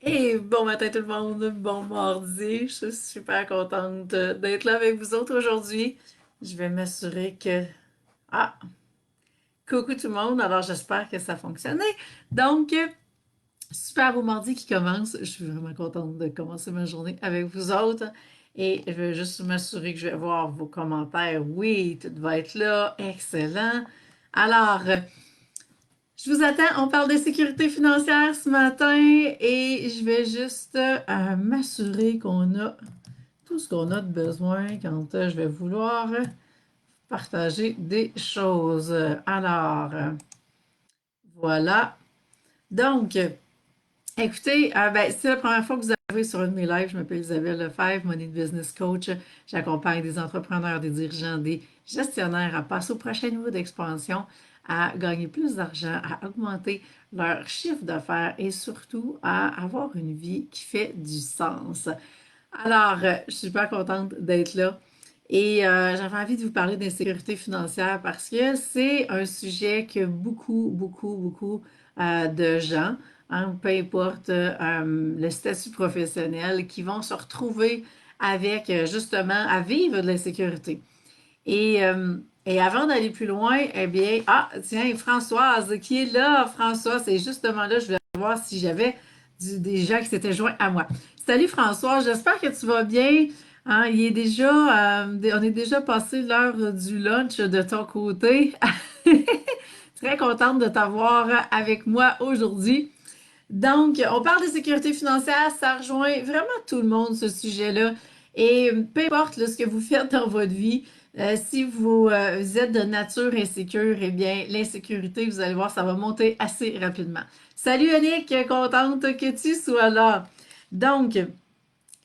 Et bon matin tout le monde, bon mardi. Je suis super contente d'être là avec vous autres aujourd'hui. Je vais m'assurer que... Ah, coucou tout le monde, alors j'espère que ça fonctionne. Donc, super beau mardi qui commence. Je suis vraiment contente de commencer ma journée avec vous autres. Et je vais juste m'assurer que je vais voir vos commentaires. Oui, tout va être là. Excellent. Alors, je vous attends. On parle de sécurité financière ce matin et je vais juste m'assurer qu'on a tout ce qu'on a de besoin quand je vais vouloir partager des choses. Alors, voilà. Donc, écoutez, ben, c'est la première fois que vous arrivez sur un de mes lives. Je m'appelle Isabelle Lefebvre, Money Business Coach. J'accompagne des entrepreneurs, des dirigeants, des gestionnaires à passer au prochain niveau d'expansion, à gagner plus d'argent, à augmenter leur chiffre d'affaires et surtout à avoir une vie qui fait du sens. Alors, je suis super contente d'être là. Et j'avais envie de vous parler d'insécurité financière parce que c'est un sujet que beaucoup de gens, hein, peu importe le statut professionnel, qui vont se retrouver avec justement à vivre de l'insécurité. Et avant d'aller plus loin, eh bien, ah, tiens, Françoise, qui est là? Françoise, c'est justement là, je voulais voir si j'avais des gens qui s'étaient joints à moi. Salut Françoise, j'espère que tu vas bien. Hein, il est déjà, on est déjà passé l'heure du lunch de ton côté. Très contente de t'avoir avec moi aujourd'hui. Donc, on parle de sécurité financière, ça rejoint vraiment tout le monde, ce sujet-là. Et peu importe là, ce que vous faites dans votre vie, si vous êtes de nature insécure, eh bien, l'insécurité, vous allez voir, ça va monter assez rapidement. Salut Annick, contente que tu sois là. Donc,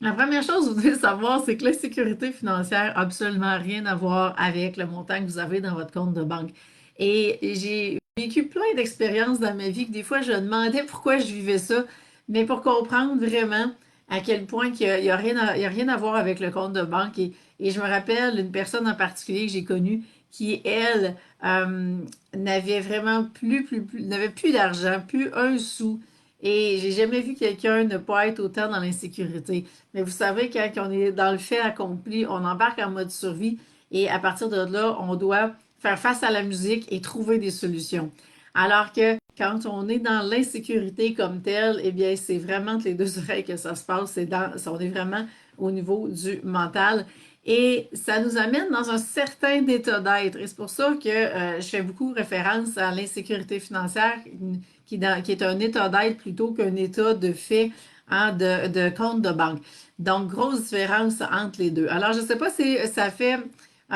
la première chose que vous devez savoir, c'est que l'insécurité financière n'a absolument rien à voir avec le montant que vous avez dans votre compte de banque. Et j'ai vécu plein d'expériences dans ma vie que des fois je me demandais pourquoi je vivais ça, mais pour comprendre vraiment à quel point il y a rien à voir avec le compte de banque. Et je me rappelle une personne en particulier que j'ai connue qui, elle, n'avait vraiment n'avait plus d'argent, plus un sou. Et j'ai jamais vu quelqu'un ne pas être autant dans l'insécurité. Mais vous savez, quand on est dans le fait accompli, on embarque en mode survie et à partir de là, on doit faire face à la musique et trouver des solutions. Alors que quand on est dans l'insécurité comme telle, eh bien, c'est vraiment entre les deux oreilles que ça se passe. On est vraiment au niveau du mental. Et ça nous amène dans un certain état d'être. Et c'est pour ça que je fais beaucoup référence à l'insécurité financière, qui est un état d'être plutôt qu'un état de fait, hein, de compte de banque. Donc, grosse différence entre les deux. Alors, je ne sais pas si ça fait,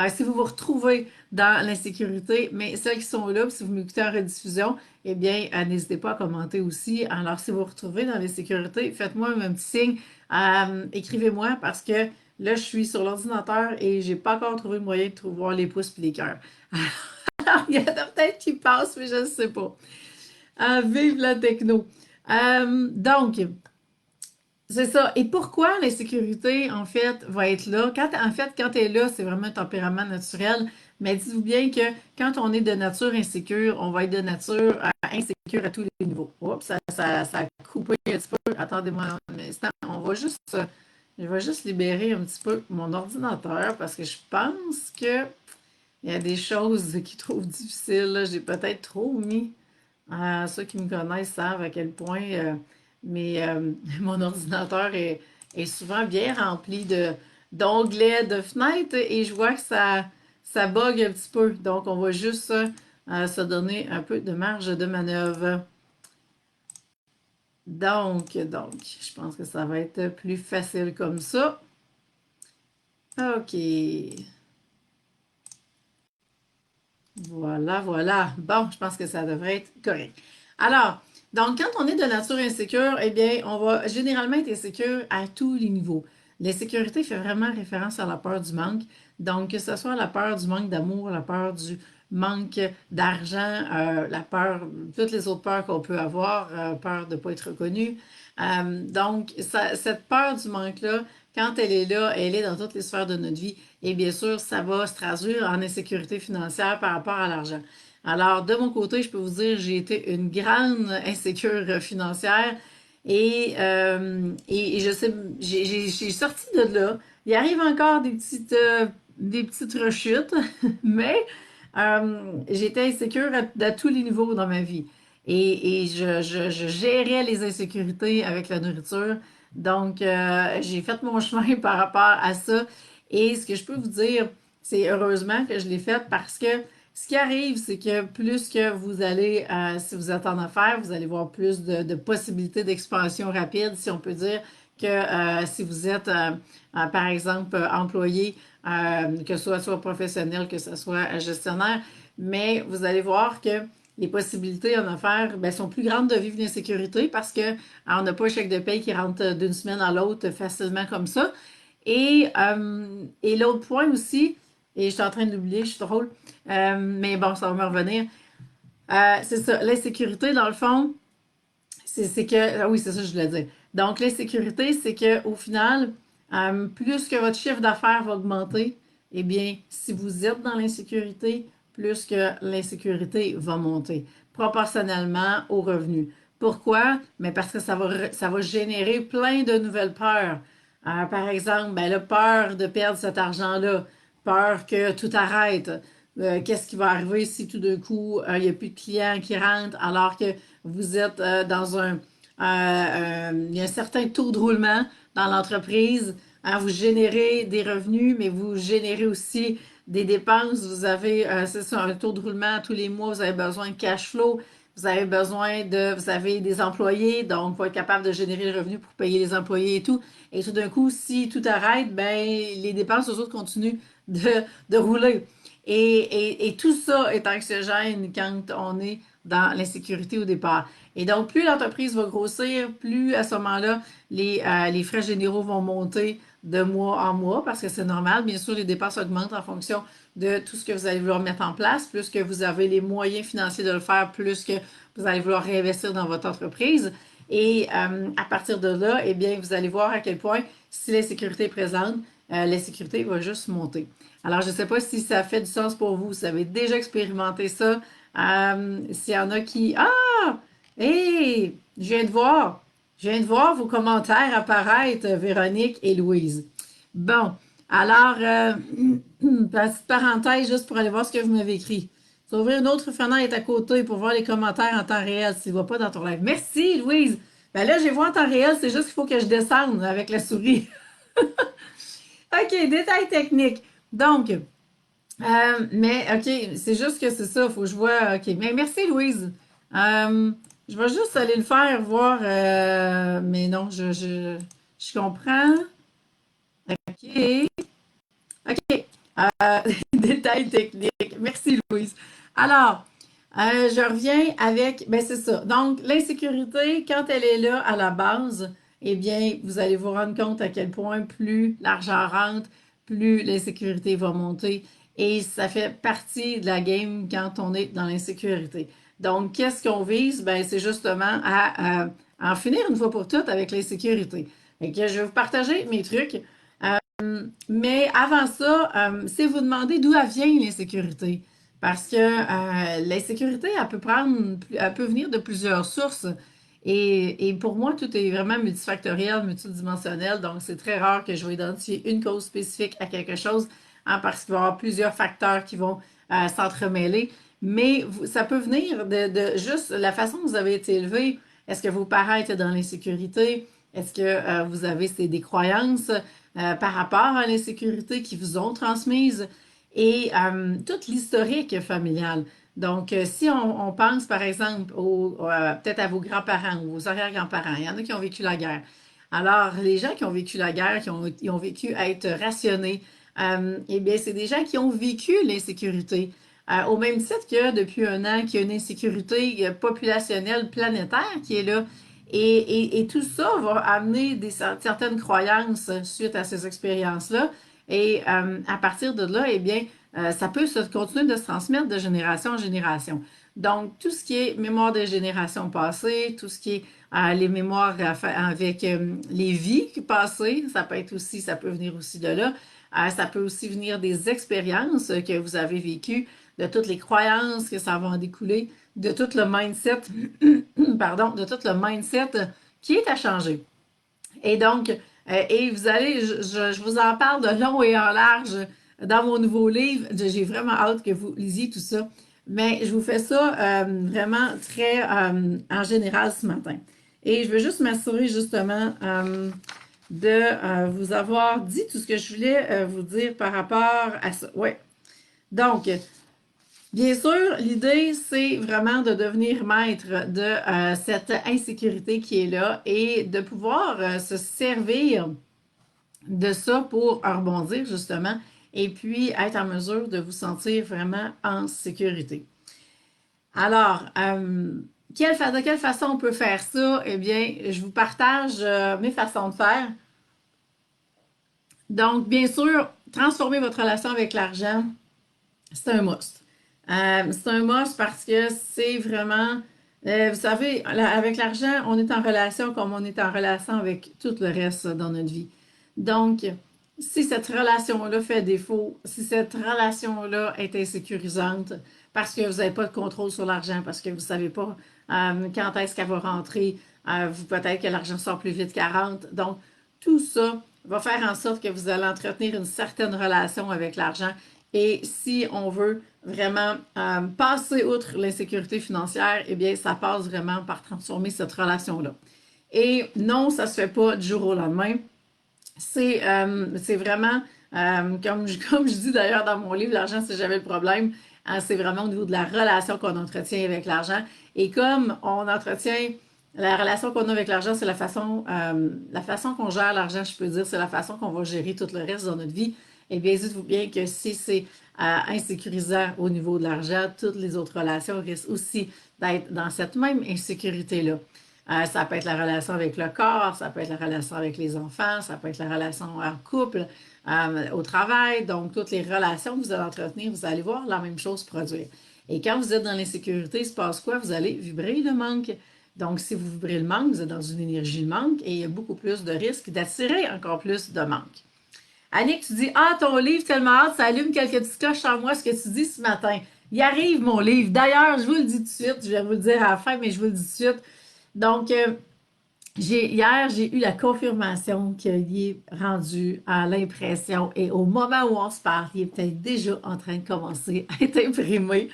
si vous vous retrouvez dans l'insécurité, mais celles qui sont là, si vous m'écoutez en rediffusion, eh bien, n'hésitez pas à commenter aussi. Alors, si vous vous retrouvez dans l'insécurité, faites-moi un petit signe, écrivez-moi parce que là, je suis sur l'ordinateur et j'ai pas encore trouvé le moyen de voir les pouces et les cœurs. Alors, il y en a peut-être qui passent, mais je ne sais pas. Vive la techno. Donc, c'est ça. Et pourquoi l'insécurité, en fait, va être là? Quand elle est là, c'est vraiment un tempérament naturel. Mais dites-vous bien que quand on est de nature insécure, on va être de nature insécure à tous les niveaux. Oups, ça a coupé un petit peu. Attendez-moi un instant. Je vais juste libérer un petit peu mon ordinateur parce que je pense que il y a des choses qui trouvent difficiles. Là. J'ai peut-être trop mis. Ceux qui me connaissent savent à quel point mon ordinateur est souvent bien rempli d'onglets, de fenêtres et je vois que ça bug un petit peu. Donc, on va juste se donner un peu de marge de manœuvre. Donc, je pense que ça va être plus facile comme ça. OK. Voilà. Bon, je pense que ça devrait être correct. Alors, donc, quand on est de nature insécure, eh bien, on va généralement être insécure à tous les niveaux. L'insécurité fait vraiment référence à la peur du manque. Donc, que ce soit la peur du manque d'amour, la peur du manque d'argent, la peur, toutes les autres peurs qu'on peut avoir, peur de ne pas être reconnu. Donc, cette peur du manque-là, quand elle est là, elle est dans toutes les sphères de notre vie. Et bien sûr, ça va se traduire en insécurité financière par rapport à l'argent. Alors, de mon côté, je peux vous dire, j'ai été une grande insécure financière Et je sais, j'ai sorti de là. Il arrive encore des petites rechutes, mais j'étais insécure à tous les niveaux dans ma vie. Et je gérais les insécurités avec la nourriture. Donc, j'ai fait mon chemin par rapport à ça. Et ce que je peux vous dire, c'est heureusement que je l'ai fait parce que ce qui arrive, c'est que plus que vous allez, si vous êtes en affaires, vous allez voir plus de possibilités d'expansion rapide, si on peut dire, que si vous êtes, par exemple, employé, que ce soit professionnel, que ce soit gestionnaire, mais vous allez voir que les possibilités en affaires ben, sont plus grandes de vivre l'insécurité parce que on n'a pas un chèque de paye qui rentre d'une semaine à l'autre facilement comme ça. Et l'autre point aussi, et je suis en train d'oublier, je suis drôle, mais bon, ça va me revenir. C'est ça, l'insécurité, dans le fond, c'est que, ah oui, c'est ça que je voulais dire. Donc, l'insécurité, c'est que au final, plus que votre chiffre d'affaires va augmenter, eh bien, si vous êtes dans l'insécurité, plus que l'insécurité va monter, proportionnellement aux revenus. Pourquoi? Mais parce que ça va générer plein de nouvelles peurs. Par exemple, ben, la peur de perdre cet argent-là, peur que tout arrête. Qu'est-ce qui va arriver si tout d'un coup, il n'y a plus de clients qui rentrent alors que vous êtes dans il y a un certain taux de roulement dans l'entreprise. Hein, vous générez des revenus, mais vous générez aussi des dépenses. Vous avez, c'est ça, un taux de roulement tous les mois. Vous avez besoin de cash flow. Vous avez des employés, donc il faut être capable de générer le revenu pour payer les employés et tout. Et tout d'un coup, si tout arrête, ben les dépenses, eux autres, continuent de rouler. Et tout ça est anxiogène quand on est dans l'insécurité au départ. Et donc, plus l'entreprise va grossir, plus à ce moment-là, les frais généraux vont monter de mois en mois parce que c'est normal. Bien sûr, les dépenses augmentent en fonction de tout ce que vous allez vouloir mettre en place. Plus que vous avez les moyens financiers de le faire, plus que vous allez vouloir réinvestir dans votre entreprise. Et à partir de là, eh bien, vous allez voir à quel point, si l'insécurité est présente, l'insécurité va juste monter. Alors, je ne sais pas si ça fait du sens pour vous. Si vous avez déjà expérimenté ça. S'il y en a qui... Ah! Hé! Je viens de voir vos commentaires apparaître, Véronique et Louise. Bon, alors, petite parenthèse juste pour aller voir ce que vous m'avez écrit. Tu vas ouvrir une autre fenêtre à côté pour voir les commentaires en temps réel s'il ne va pas dans ton live. Merci, Louise! Ben là, j'ai vu en temps réel, c'est juste qu'il faut que je descende avec la souris. OK, détail technique. Donc, mais OK, c'est juste que c'est ça, il faut que je vois. OK, mais merci Louise. Euh, je vais juste aller le faire, voir. Mais non, je comprends. OK. OK. Détail technique. Merci Louise. Alors, je reviens avec. Ben, c'est ça. Donc, l'insécurité, quand elle est là à la base, eh bien, vous allez vous rendre compte à quel point plus l'argent rentre, plus l'insécurité va monter. Et ça fait partie de la game quand on est dans l'insécurité. Donc, qu'est-ce qu'on vise? Ben, c'est justement à en finir une fois pour toutes avec l'insécurité. Et que je vais vous partager mes trucs. Mais avant ça, c'est vous demander d'où elle vient l'insécurité. Parce que l'insécurité, elle peut venir de plusieurs sources. Et pour moi, tout est vraiment multifactoriel, multidimensionnel. Donc, c'est très rare que je vais identifier une cause spécifique à quelque chose, hein, parce qu'il va y avoir plusieurs facteurs qui vont s'entremêler. Mais ça peut venir de juste la façon dont vous avez été élevé. Est-ce que vos parents étaient dans l'insécurité? Est-ce que vous avez des croyances par rapport à l'insécurité qui vous ont transmise et toute l'historique familial. Donc, si on pense par exemple peut-être à vos grands-parents ou aux arrière-grands-parents, il y en a qui ont vécu la guerre. Alors, les gens qui ont vécu la guerre, qui ont vécu être rationnés, eh bien, c'est des gens qui ont vécu l'insécurité. Au même titre que depuis un an, qu'il y a une insécurité populationnelle planétaire qui est là. Et tout ça va amener certaines croyances suite à ces expériences-là. Et à partir de là, eh bien, ça peut continuer de se transmettre de génération en génération. Donc, tout ce qui est mémoire des générations passées, tout ce qui est les mémoires avec les vies passées, ça peut venir aussi de là. Ça peut aussi venir des expériences que vous avez vécues, de toutes les croyances que ça va en découler, de tout le mindset, pardon, de tout le mindset qui est à changer. Et donc, et vous allez, je vous en parle de long et en large dans mon nouveau livre. J'ai vraiment hâte que vous lisiez tout ça. Mais je vous fais ça vraiment très en général ce matin. Et je veux juste m'assurer justement de vous avoir dit tout ce que je voulais vous dire par rapport à ça. Ouais. Donc, bien sûr, l'idée, c'est vraiment de devenir maître de cette insécurité qui est là et de pouvoir se servir de ça pour rebondir justement et puis être en mesure de vous sentir vraiment en sécurité. Alors, de quelle façon on peut faire ça? Eh bien, je vous partage mes façons de faire. Donc, bien sûr, transformer votre relation avec l'argent, c'est un must. C'est un must parce que c'est vraiment, vous savez, avec l'argent, on est en relation comme on est en relation avec tout le reste dans notre vie. Donc, si cette relation-là fait défaut, si cette relation-là est insécurisante, parce que vous n'avez pas de contrôle sur l'argent, parce que vous ne savez pas quand est-ce qu'elle va rentrer, peut-être que l'argent sort plus vite qu'elle rentre. Donc, tout ça va faire en sorte que vous allez entretenir une certaine relation avec l'argent. Et si on veut vraiment passer outre l'insécurité financière, eh bien, ça passe vraiment par transformer cette relation-là. Et non, ça ne se fait pas du jour au lendemain. C'est vraiment, comme je dis d'ailleurs dans mon livre, l'argent, c'est jamais le problème. C'est vraiment au niveau de la relation qu'on entretient avec l'argent. Et comme on entretient la relation qu'on a avec l'argent, c'est la façon qu'on gère l'argent, je peux dire, c'est la façon qu'on va gérer tout le reste dans notre vie. Eh bien, dites-vous bien que si c'est insécurisant au niveau de l'argent, toutes les autres relations risquent aussi d'être dans cette même insécurité-là. Ça peut être la relation avec le corps, ça peut être la relation avec les enfants, ça peut être la relation en couple, au travail. Donc, toutes les relations que vous allez entretenir, vous allez voir la même chose produire. Et quand vous êtes dans l'insécurité, il se passe quoi? Vous allez vibrer le manque. Donc, si vous vibrez le manque, vous êtes dans une énergie de manque et il y a beaucoup plus de risques d'attirer encore plus de manque. Annick, tu dis, ah, ton livre, tellement hâte, ça allume quelques petites cloches en moi, ce que tu dis ce matin. Il arrive, mon livre. D'ailleurs, je vous le dis tout de suite, je vais vous le dire à la fin, mais je vous le dis tout de suite. Donc, hier, j'ai eu la confirmation qu'il est rendu à l'impression et au moment où on se parle, il est peut-être déjà en train de commencer à être imprimé.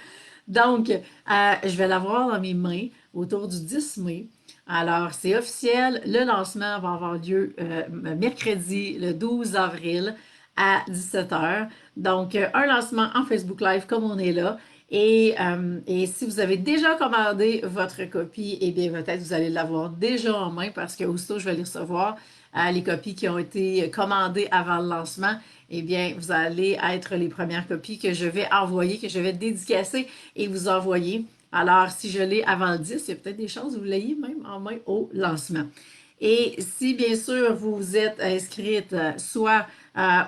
Donc, je vais l'avoir dans mes mains autour du 10 mai. Alors, c'est officiel, le lancement va avoir lieu mercredi, le 12 avril à 17h. Donc, un lancement en Facebook Live comme on est là. Et si vous avez déjà commandé votre copie, eh bien, peut-être vous allez l'avoir déjà en main parce que aussitôt je vais les recevoir, les copies qui ont été commandées avant le lancement, eh bien, vous allez être les premières copies que je vais envoyer, que je vais dédicacer et vous envoyer. Alors, si je l'ai avant le 10, il y a peut-être des chances que vous l'ayez même en main au lancement. Et si, bien sûr, vous êtes inscrite soit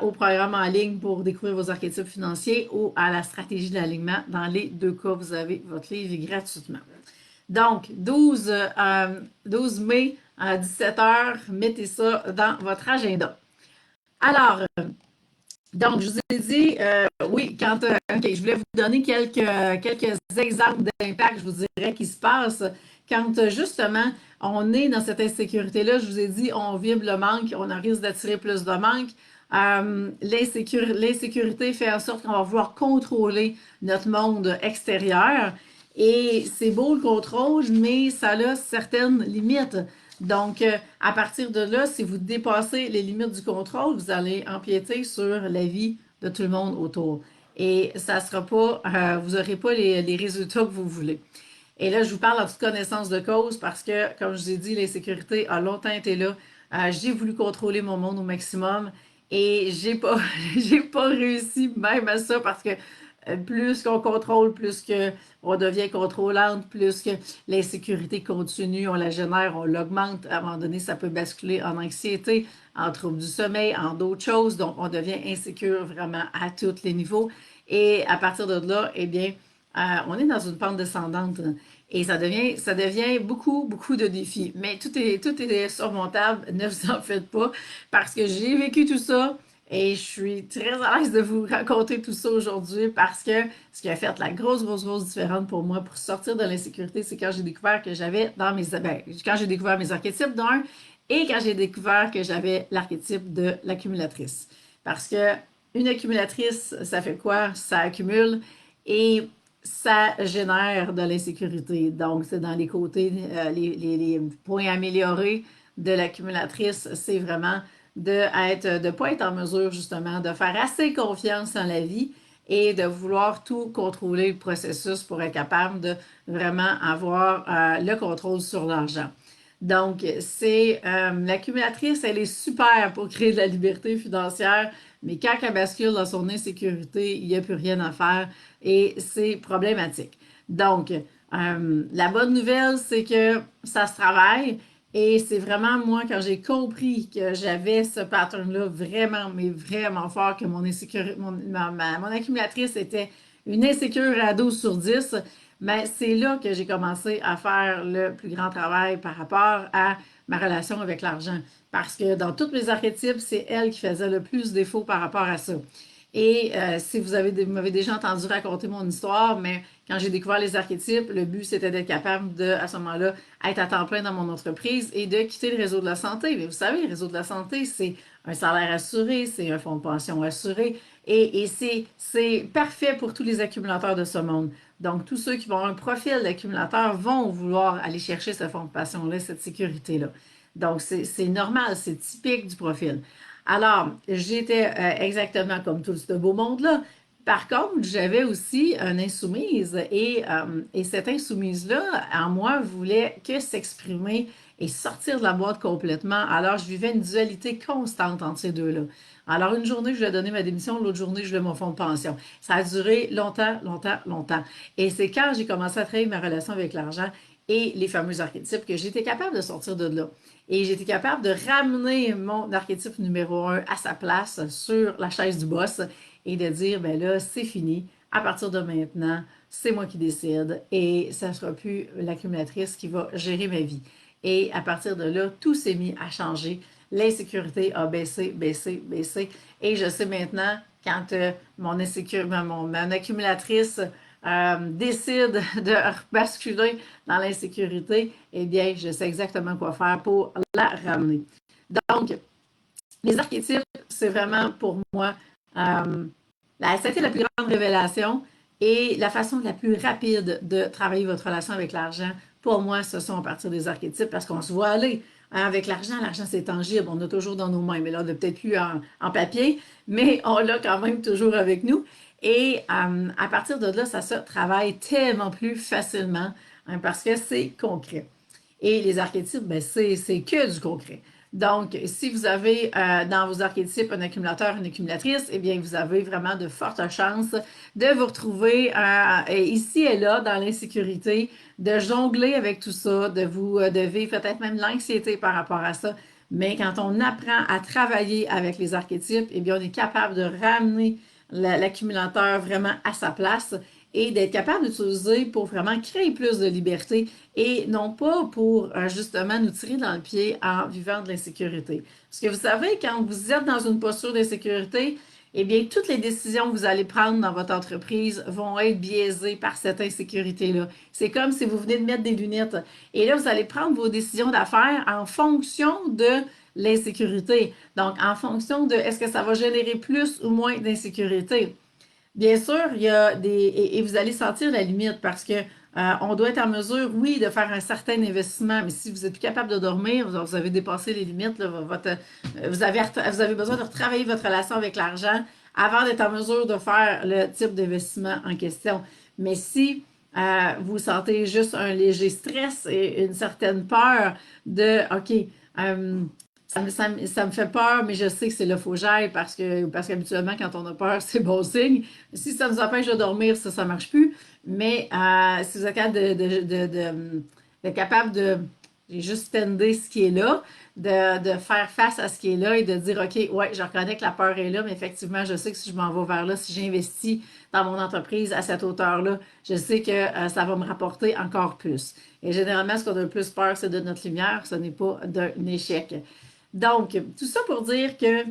au programme en ligne pour découvrir vos archétypes financiers ou à la stratégie d'alignement, dans les deux cas, vous avez votre livre gratuitement. Donc, 12 mai à 17h, mettez ça dans votre agenda. Alors, donc, je vous ai dit, oui, OK, je voulais vous donner quelques exemples d'impact, je vous dirais, qui se passent quand, justement, on est dans cette insécurité-là. Je vous ai dit, on vibre le manque, on a risque d'attirer plus de manque. L'insécurité fait en sorte qu'on va vouloir contrôler notre monde extérieur. Et c'est beau le contrôle, mais ça a certaines limites. Donc, à partir de là, si vous dépassez les limites du contrôle, vous allez empiéter sur la vie de tout le monde autour. Et ça sera pas, vous n'aurez pas les résultats que vous voulez. Et là, je vous parle en toute connaissance de cause parce que, comme je vous ai dit, l'insécurité a longtemps été là. J'ai voulu contrôler mon monde au maximum et j'ai pas, j'ai pas réussi même à ça parce que plus qu'on contrôle, plus qu'on devient contrôlante, plus que l'insécurité continue, on la génère, on l'augmente. À un moment donné, ça peut basculer en anxiété, en trouble du sommeil, en d'autres choses. Donc, on devient insécure vraiment à tous les niveaux. Et à partir de là, eh bien, on est dans une pente descendante et ça devient beaucoup, beaucoup de défis. Mais tout est surmontable, ne vous en faites pas, parce que j'ai vécu tout ça Et je suis très à l'aise de vous raconter tout ça aujourd'hui parce que ce qui a fait la grosse différence pour moi pour sortir de l'insécurité, c'est quand j'ai découvert que j'avais quand j'ai découvert mes archétypes d'un et quand j'ai découvert que j'avais l'archétype de l'accumulatrice. Parce que une accumulatrice, ça fait quoi? Ça accumule et ça génère de l'insécurité. Donc, c'est dans les côtés, les points améliorés de l'accumulatrice, c'est vraiment de pas être en mesure justement de faire assez confiance en la vie et de vouloir tout contrôler le processus pour être capable de vraiment avoir le contrôle sur l'argent. Donc, c'est l'accumulatrice, elle est super pour créer de la liberté financière, mais quand elle bascule dans son insécurité, il n'y a plus rien à faire et c'est problématique. Donc, la bonne nouvelle, c'est que ça se travaille et c'est vraiment moi, quand j'ai compris que j'avais ce pattern-là vraiment, mais vraiment fort, que mon accumulatrice était une insécure à 12 sur 10, mais c'est là que j'ai commencé à faire le plus grand travail par rapport à ma relation avec l'argent. Parce que dans tous mes archétypes, c'est elle qui faisait le plus défaut par rapport à ça. Et si m'avez déjà entendu raconter mon histoire, mais quand j'ai découvert les archétypes, le but c'était d'être capable de, à ce moment-là, être à temps plein dans mon entreprise et de quitter le réseau de la santé. Mais vous savez, le réseau de la santé, c'est un salaire assuré, c'est un fonds de pension assuré et c'est parfait pour tous les accumulateurs de ce monde. Donc, tous ceux qui vont avoir un profil d'accumulateur vont vouloir aller chercher ce fonds de pension-là, cette sécurité-là. Donc, c'est normal, c'est typique du profil. Alors, j'étais exactement comme tout ce beau monde-là. Par contre, j'avais aussi une insoumise et cette insoumise-là, en moi, voulait que s'exprimer et sortir de la boîte complètement. Alors, je vivais une dualité constante entre ces deux-là. Alors, une journée, je lui ai donné ma démission, l'autre journée, je voulais mon fonds de pension. Ça a duré longtemps. Et c'est quand j'ai commencé à travailler ma relation avec l'argent et les fameux archétypes que j'étais capable de sortir de là. Et j'étais capable de ramener mon archétype numéro un à sa place sur la chaise du boss et de dire, ben là, c'est fini. À partir de maintenant, c'est moi qui décide et ça ne sera plus l'accumulatrice qui va gérer ma vie. Et à partir de là, tout s'est mis à changer. L'insécurité a baissé. Et je sais maintenant, quand mon accumulatrice décide de basculer dans l'insécurité, eh bien, je sais exactement quoi faire pour la ramener. Donc, les archétypes, c'est vraiment pour moi, ça a été la plus grande révélation et la façon la plus rapide de travailler votre relation avec l'argent. Pour moi, ce sont à partir des archétypes parce qu'on se voit aller. Avec l'argent, l'argent c'est tangible, on a toujours dans nos mains, mais là on n'a peut-être plus en papier, mais on l'a quand même toujours avec nous. Et à partir de là, ça se travaille tellement plus facilement parce que c'est concret. Et les archétypes, ben, c'est que du concret. Donc, si vous avez dans vos archétypes un accumulateur, une accumulatrice, eh bien, vous avez vraiment de fortes chances de vous retrouver ici et là dans l'insécurité, de jongler avec tout ça, de vivre peut-être même l'anxiété par rapport à ça. Mais quand on apprend à travailler avec les archétypes, eh bien, on est capable de ramener l'accumulateur vraiment à sa place et d'être capable d'utiliser pour vraiment créer plus de liberté et non pas pour justement nous tirer dans le pied en vivant de l'insécurité. Parce que vous savez, quand vous êtes dans une posture d'insécurité, eh bien, toutes les décisions que vous allez prendre dans votre entreprise vont être biaisées par cette insécurité-là. C'est comme si vous venez de mettre des lunettes. Et là, vous allez prendre vos décisions d'affaires en fonction de l'insécurité. Donc, en fonction de est-ce que ça va générer plus ou moins d'insécurité. Bien sûr, il y a et vous allez sentir la limite parce que on doit être en mesure, oui, de faire un certain investissement, mais si vous êtes plus capable de dormir, vous avez dépassé les limites, là, vous avez besoin de retravailler votre relation avec l'argent avant d'être en mesure de faire le type d'investissement en question. Mais si vous sentez juste un léger stress et une certaine peur de, OK, euh, ça me fait peur, mais je sais que c'est là qu'il faut que j'aille parce qu'habituellement, quand on a peur, c'est bon signe. Si ça nous empêche de dormir, ça ne marche plus. Mais si vous êtes capable capable de j'ai juste standé ce qui est là, de faire face à ce qui est là et de dire, OK, ouais, je reconnais que la peur est là, mais effectivement, je sais que si je m'en vais vers là, si j'investis dans mon entreprise à cette hauteur-là, je sais que ça va me rapporter encore plus. Et généralement, ce qu'on a le plus peur, c'est de notre lumière, ce n'est pas d'un échec. Donc, tout ça pour dire que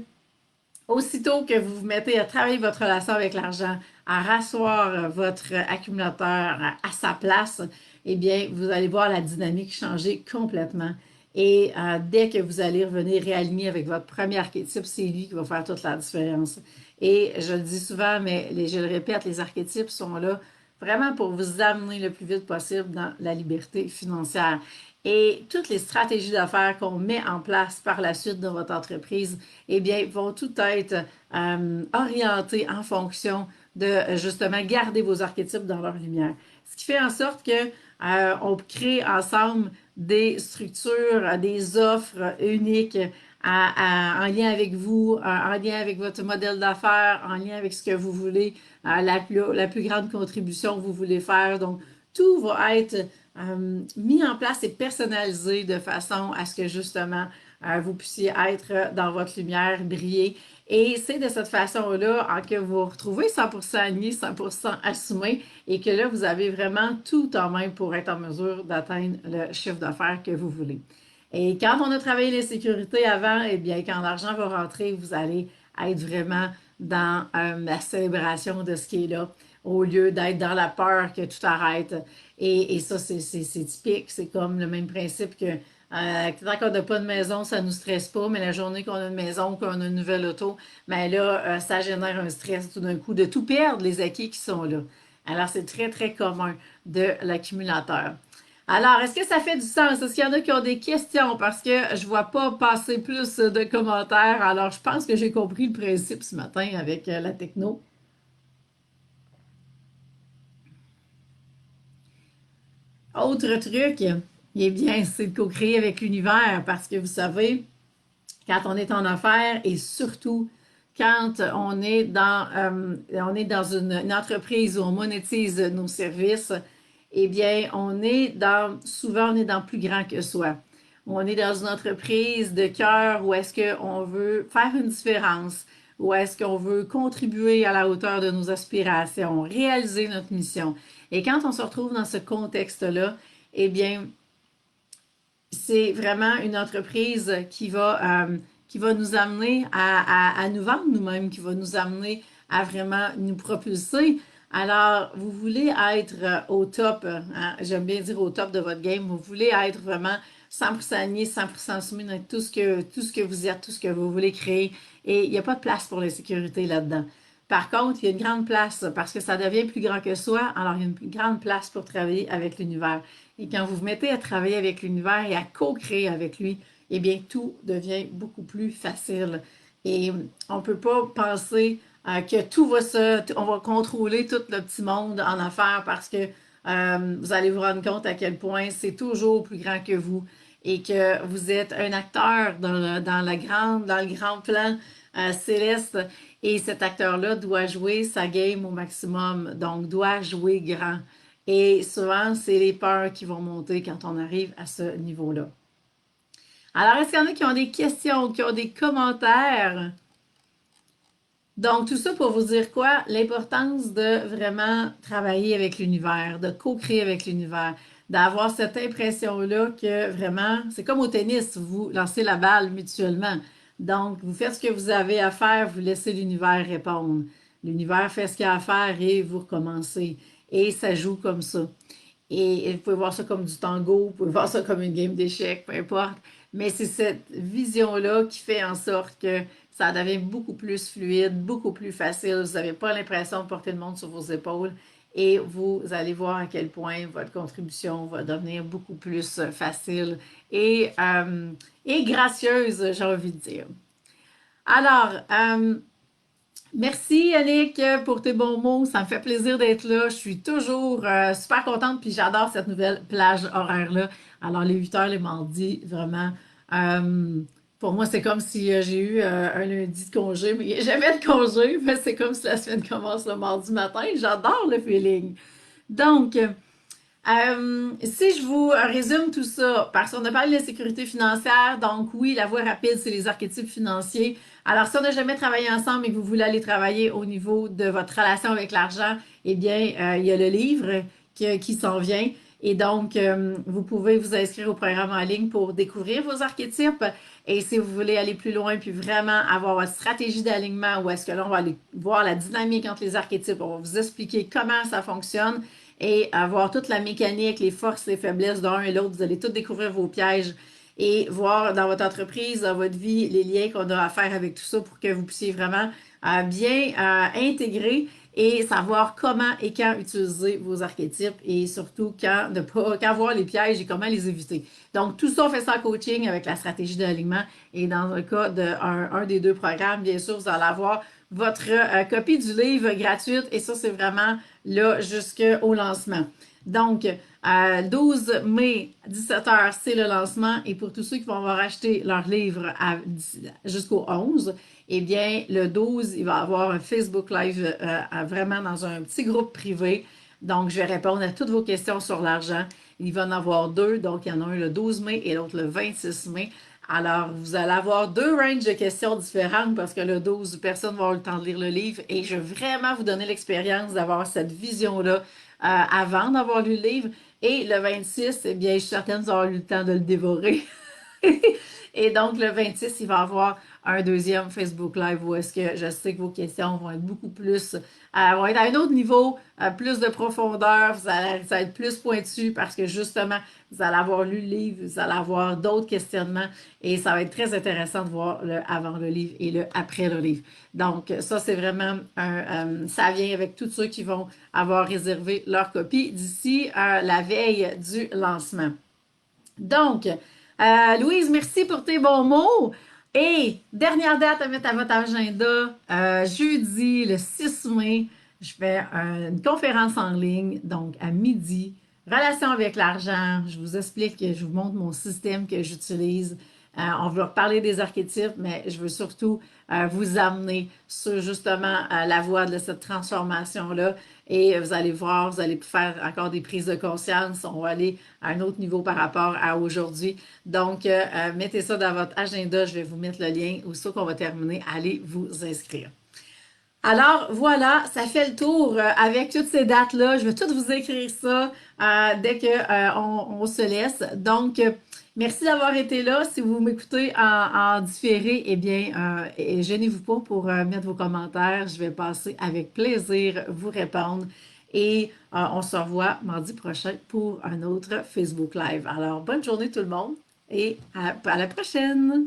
Aussitôt que vous vous mettez à travailler votre relation avec l'argent, à rasseoir votre accumulateur à sa place, eh bien, vous allez voir la dynamique changer complètement. Et dès que vous allez revenir réaligner avec votre premier archétype, c'est lui qui va faire toute la différence. Et je le dis souvent, mais je le répète, les archétypes sont là vraiment pour vous amener le plus vite possible dans la liberté financière. Et toutes les stratégies d'affaires qu'on met en place par la suite dans votre entreprise, eh bien, vont tout être orientées en fonction de justement garder vos archétypes dans leur lumière. Ce qui fait en sorte que on crée ensemble des structures, des offres uniques en lien avec vous, en lien avec votre modèle d'affaires, en lien avec ce que vous voulez, la plus grande contribution que vous voulez faire. Donc, tout va être mis en place et personnalisé de façon à ce que justement vous puissiez être dans votre lumière, briller. Et c'est de cette façon-là que vous vous retrouvez 100% aligné, 100% assumé et que là, vous avez vraiment tout en main pour être en mesure d'atteindre le chiffre d'affaires que vous voulez. Et quand on a travaillé les sécurités avant, eh bien, quand l'argent va rentrer, vous allez être vraiment dans la célébration de ce qui est là, au lieu d'être dans la peur que tout arrête. Et ça, c'est typique. C'est comme le même principe que tant qu'on n'a pas de maison, ça ne nous stresse pas, mais la journée qu'on a une maison, qu'on a une nouvelle auto, ben là, ça génère un stress tout d'un coup de tout perdre, les acquis qui sont là. Alors, c'est très, très commun de l'accumulateur. Alors, est-ce que ça fait du sens? Est-ce qu'il y en a qui ont des questions? Parce que je ne vois pas passer plus de commentaires. Alors, je pense que j'ai compris le principe ce matin avec la techno. Autre truc, eh bien, c'est de co-créer avec l'univers parce que vous savez, quand on est en affaires et surtout quand on est dans une entreprise où on monétise nos services, eh bien, souvent, on est dans plus grand que soi. On est dans une entreprise de cœur où est-ce qu'on veut faire une différence, où est-ce qu'on veut contribuer à la hauteur de nos aspirations, réaliser notre mission. Et quand on se retrouve dans ce contexte-là, eh bien, c'est vraiment une entreprise qui va nous amener à nous vendre nous-mêmes, qui va nous amener à vraiment nous propulser. Alors, vous voulez être au top, hein, j'aime bien dire au top de votre game, vous voulez être vraiment 100% aligné, 100% soumis dans tout ce que vous êtes, tout ce que vous voulez créer. Et il n'y a pas de place pour l'insécurité là-dedans. Par contre, il y a une grande place parce que ça devient plus grand que soi, alors il y a une grande place pour travailler avec l'univers. Et quand vous vous mettez à travailler avec l'univers et à co-créer avec lui, eh bien, tout devient beaucoup plus facile. Et on ne peut pas penser que on va contrôler tout le petit monde en affaires parce que vous allez vous rendre compte à quel point c'est toujours plus grand que vous et que vous êtes un acteur dans le grand plan céleste et cet acteur-là doit jouer sa game au maximum, donc doit jouer grand. Et souvent, c'est les peurs qui vont monter quand on arrive à ce niveau-là. Alors, est-ce qu'il y en a qui ont des questions, qui ont des commentaires? Donc, tout ça pour vous dire quoi? L'importance de vraiment travailler avec l'univers, de co-créer avec l'univers, d'avoir cette impression-là que vraiment, c'est comme au tennis, vous lancez la balle mutuellement. Donc, vous faites ce que vous avez à faire, vous laissez l'univers répondre. L'univers fait ce qu'il a à faire et vous recommencez. Et ça joue comme ça. Et vous pouvez voir ça comme du tango, vous pouvez voir ça comme une game d'échecs, peu importe. Mais c'est cette vision-là qui fait en sorte que ça devient beaucoup plus fluide, beaucoup plus facile. Vous n'avez pas l'impression de porter le monde sur vos épaules et vous allez voir à quel point votre contribution va devenir beaucoup plus facile et gracieuse, j'ai envie de dire. Alors, merci Yannick pour tes bons mots. Ça me fait plaisir d'être là. Je suis toujours super contente puis j'adore cette nouvelle plage horaire-là. Alors les 8 heures les mardis, vraiment. euh, pour moi, c'est comme si j'ai eu un lundi de congé, mais il n'y a jamais de congé. Mais c'est comme si la semaine commence le mardi matin. J'adore le feeling. Donc, si je vous résume tout ça, parce qu'on a parlé de la sécurité financière, donc oui, la voie rapide, c'est les archétypes financiers. Alors, si on n'a jamais travaillé ensemble et que vous voulez aller travailler au niveau de votre relation avec l'argent, eh bien, il y a le livre qui s'en vient. Et donc, vous pouvez vous inscrire au programme en ligne pour découvrir vos archétypes. Et si vous voulez aller plus loin puis vraiment avoir votre stratégie d'alignement, où est-ce que là, on va aller voir la dynamique entre les archétypes, on va vous expliquer comment ça fonctionne et avoir toute la mécanique, les forces, les faiblesses d'un et l'autre. Vous allez tout découvrir vos pièges et voir dans votre entreprise, dans votre vie, les liens qu'on a à faire avec tout ça pour que vous puissiez vraiment bien intégrer et savoir comment et quand utiliser vos archétypes et surtout quand voir les pièges et comment les éviter. Donc, tout ça, on fait ça en coaching avec la stratégie d'alignement. Et dans le cas d'un des deux programmes, bien sûr, vous allez avoir votre copie du livre gratuite et ça, c'est vraiment là jusqu'au lancement. Donc, 12 mai, 17h, c'est le lancement. Et pour tous ceux qui vont avoir acheté leur livre jusqu'au 11, eh bien, le 12, il va y avoir un Facebook Live vraiment dans un petit groupe privé. Donc, je vais répondre à toutes vos questions sur l'argent. Il va en avoir deux. Donc, il y en a un le 12 mai et l'autre le 26 mai. Alors, vous allez avoir deux ranges de questions différentes parce que le 12, personne ne va avoir le temps de lire le livre. Et je veux vraiment vous donner l'expérience d'avoir cette vision-là avant d'avoir lu le livre. Et le 26, eh bien, je suis certaine que vous aurez eu le temps de le dévorer. Et donc, le 26, il va y avoir un deuxième Facebook Live où est-ce que je sais que vos questions vont être beaucoup plus, vont être à un autre niveau, plus de profondeur, ça va être plus pointu parce que justement, vous allez avoir lu le livre, vous allez avoir d'autres questionnements et ça va être très intéressant de voir le avant le livre et le après le livre. Donc, ça, c'est vraiment ça vient avec tous ceux qui vont avoir réservé leur copie d'ici la veille du lancement. Donc, Louise, merci pour tes bons mots. Et dernière date à mettre à votre agenda, jeudi, le 6 mai, je fais une conférence en ligne, donc à midi, relation avec l'argent. Je vous explique, je vous montre mon système que j'utilise. On va reparler des archétypes, mais je veux surtout vous amener sur justement la voie de cette transformation-là. Et vous allez voir, vous allez faire encore des prises de conscience. On va aller à un autre niveau par rapport à aujourd'hui. Donc, mettez ça dans votre agenda. Je vais vous mettre le lien. Aussitôt qu'on va terminer, allez vous inscrire. Alors voilà, ça fait le tour avec toutes ces dates-là. Je vais toutes vous écrire ça dès qu'on on se laisse. Donc, merci d'avoir été là. Si vous m'écoutez en différé, eh bien, gênez-vous pas pour mettre vos commentaires. Je vais passer avec plaisir vous répondre. Et on se revoit mardi prochain pour un autre Facebook Live. Alors, bonne journée tout le monde et à la prochaine!